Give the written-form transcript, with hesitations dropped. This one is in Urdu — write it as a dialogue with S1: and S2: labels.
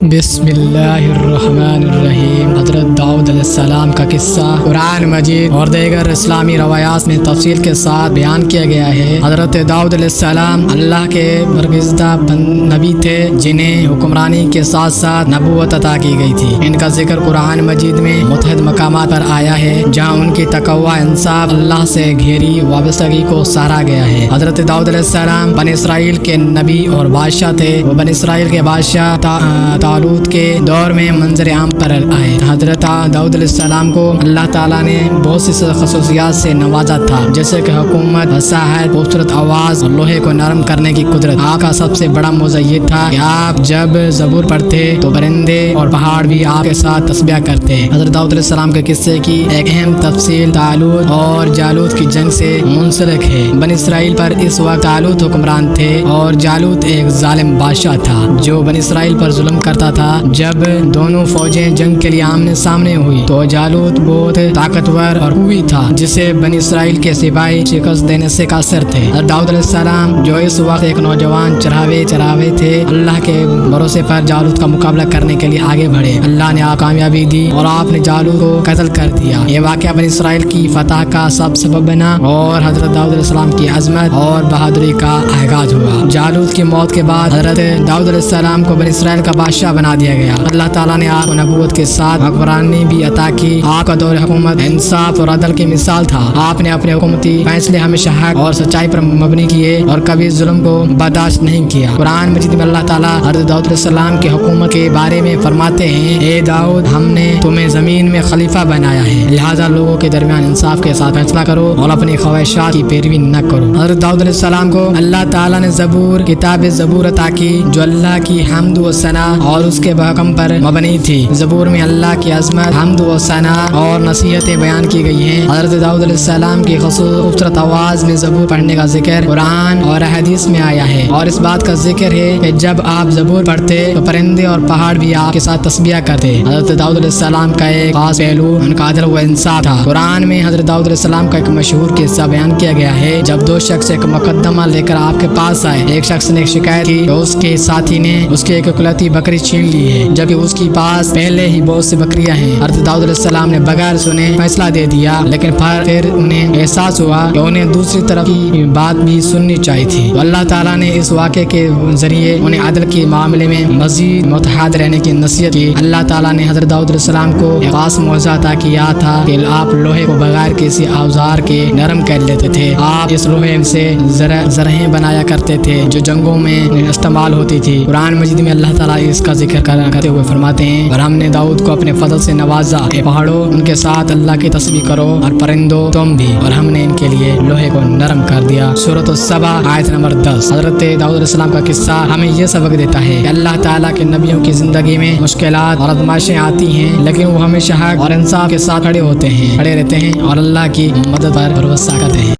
S1: بسم اللہ الرحمن الرحیم۔ حضرت داؤد علیہ السلام کا قصہ قرآن مجید اور دیگر اسلامی روایات میں تفصیل کے ساتھ بیان کیا گیا ہے۔ حضرت داؤد علیہ السلام اللہ کے برگزیدہ نبی تھے جنہیں حکمرانی کے ساتھ ساتھ نبوت عطا کی گئی تھی۔ ان کا ذکر قرآن مجید میں متعدد مقامات پر آیا ہے جہاں ان کی تقوی، انصاف، اللہ سے گہری وابستگی کو سراہا گیا ہے۔ حضرت داؤد علیہ السلام بنی اسرائیل کے نبی اور بادشاہ تھے۔ وہ بنی اسرائیل کے بادشاہ طالوت کے دور میں منظر عام پر آئے۔ حضرت داؤد علیہ السلام کو اللہ تعالیٰ نے بہت سی خصوصیات سے نوازا تھا، جیسے کہ حکومت، فصاحت، خوبصورت آواز اور لوہے کو نرم کرنے کی قدرت۔ آپ کا سب سے بڑا موضوع یہ تھا کہ آپ جب زبور پڑھتے تو پرندے اور پہاڑ بھی آپ کے ساتھ تسبیح کرتے۔ حضرت داؤد علیہ السلام کے قصے کی ایک اہم تفصیل طالوت اور جالوت کی جنگ سے منسلک ہے۔ بنی اسرائیل پر اس وقت طالوت حکمران تھے اور جالوت ایک ظالم بادشاہ تھا جو بنی اسرائیل پر ظلم کرتا تھا۔ جب دونوں فوجیں جنگ کے لیے آمنے سامنے ہوئی تو جالوت بہت طاقتور اور قوی تھا، جسے بنی اسرائیل کے سپاہی شکست دینے سے قاصر تھے۔ داؤد علیہ السلام جو اس وقت ایک نوجوان چراوے تھے، اللہ کے بھروسے پر جالوت کا مقابلہ کرنے کے لیے آگے بڑھے۔ اللہ نے آپ کامیابی دی اور آپ نے جالوت کو قتل کر دیا۔ یہ واقعہ بنی اسرائیل کی فتح کا سبب بنا اور حضرت داؤد علیہ السلام کی عظمت اور بہادری کا آغاز ہوا۔ جالوت کی موت کے بعد حضرت داؤد علیہ السلام کو بنی اسرائیل کا بادشاہ بنا دیا گیا۔ اللہ تعالیٰ نے آپ کو نبوت کے ساتھ حکمرانی بھی عطا کی۔ آپ کا دور حکومت انصاف اور عدل کی مثال تھا۔ آپ نے اپنے حکومتی فیصلے ہمیشہ حق اور سچائی پر مبنی کیے اور کبھی ظلم کو برداشت نہیں کیا۔ قرآن مجید میں اللہ تعالیٰ حضرت داؤد علیہ السلام کی حکومت کے بارے میں فرماتے ہیں، اے داؤد، ہم نے تمہیں زمین میں خلیفہ بنایا ہے، لہذا لوگوں کے درمیان انصاف کے ساتھ فیصلہ کرو اور اپنی خواہشات کی پیروی نہ کرو۔ حضرت داؤد علیہ السلام کو اللہ تعالیٰ نے کتاب زبور عطا کی جو اللہ کی حمد و ثنا اور اس کے حکم پر مبنی تھی۔ زبور میں اللہ کی عظمت، حمد و ثنا اور نصیحتیں بیان کی گئی ہیں۔ حضرت داؤد علیہ السلام کی خوبصورت آواز میں زبور پڑھنے کا ذکر قرآن اور حدیث میں آیا ہے، اور اس بات کا ذکر ہے کہ جب آپ زبور پڑھتے تو پرندے اور پہاڑ بھی آپ کے ساتھ تسبیح کرتے۔ حضرت داؤد علیہ السلام کا ایک خاص پہلو ان کا عدل و انصاف تھا۔ قرآن میں حضرت داؤد علیہ السلام کا ایک مشہور قصہ بیان کیا گیا ہے۔ جب دو شخص ایک مقدمہ لے کر آپ کے پاس آئے، ایک شخص نے شکایت کی کہ اس کے ساتھی نے اس کی ایک اکلوتی بکری چھین لی ہے، جبکہ اس کے پاس پہلے ہی بہت سی بکریاں ہیں۔ حضرت داؤد علیہ السلام نے بغیر سنے فیصلہ دے دیا، لیکن پھر انہیں احساس ہوا کہ انہیں دوسری طرف کی بات بھی سننی چاہیے تھی۔ تو اللہ تعالیٰ نے اس واقعے کے ذریعے انہیں عدل کے معاملے میں مزید متحد رہنے کی نصیحت کی۔ اللہ تعالیٰ نے حضرت داؤد علیہ السلام کو ایک خاص معجزہ عطا کیا تھا کہ آپ لوہے کو بغیر کسی اوزار کے نرم کر لیتے تھے۔ آپ اس لوہے سے زرہیں بنایا کرتے تھے جو جنگوں میں استعمال ہوتی تھی۔ قرآن مجید میں اللہ تعالیٰ اس کا ذکر کرتے ہوئے فرماتے ہیں، اور ہم نے داؤد کو اپنے فضل سے نوازا، کہ پہاڑوں ان کے ساتھ اللہ کی تسبیح کرو اور پرندوں تم بھی، اور ہم نے ان کے لیے لوہے کو نرم کر دیا۔ سورۃ السبا آیت نمبر 10۔ حضرت داؤد علیہ السلام کا قصہ ہمیں یہ سبق دیتا ہے کہ اللہ تعالیٰ کے نبیوں کی زندگی میں مشکلات اور آزمائشیں آتی ہیں، لیکن وہ ہمیشہ حق اور انصاف کے ساتھ کھڑے رہتے ہیں اور اللہ کی مدد پر بھروسہ کرتے ہیں۔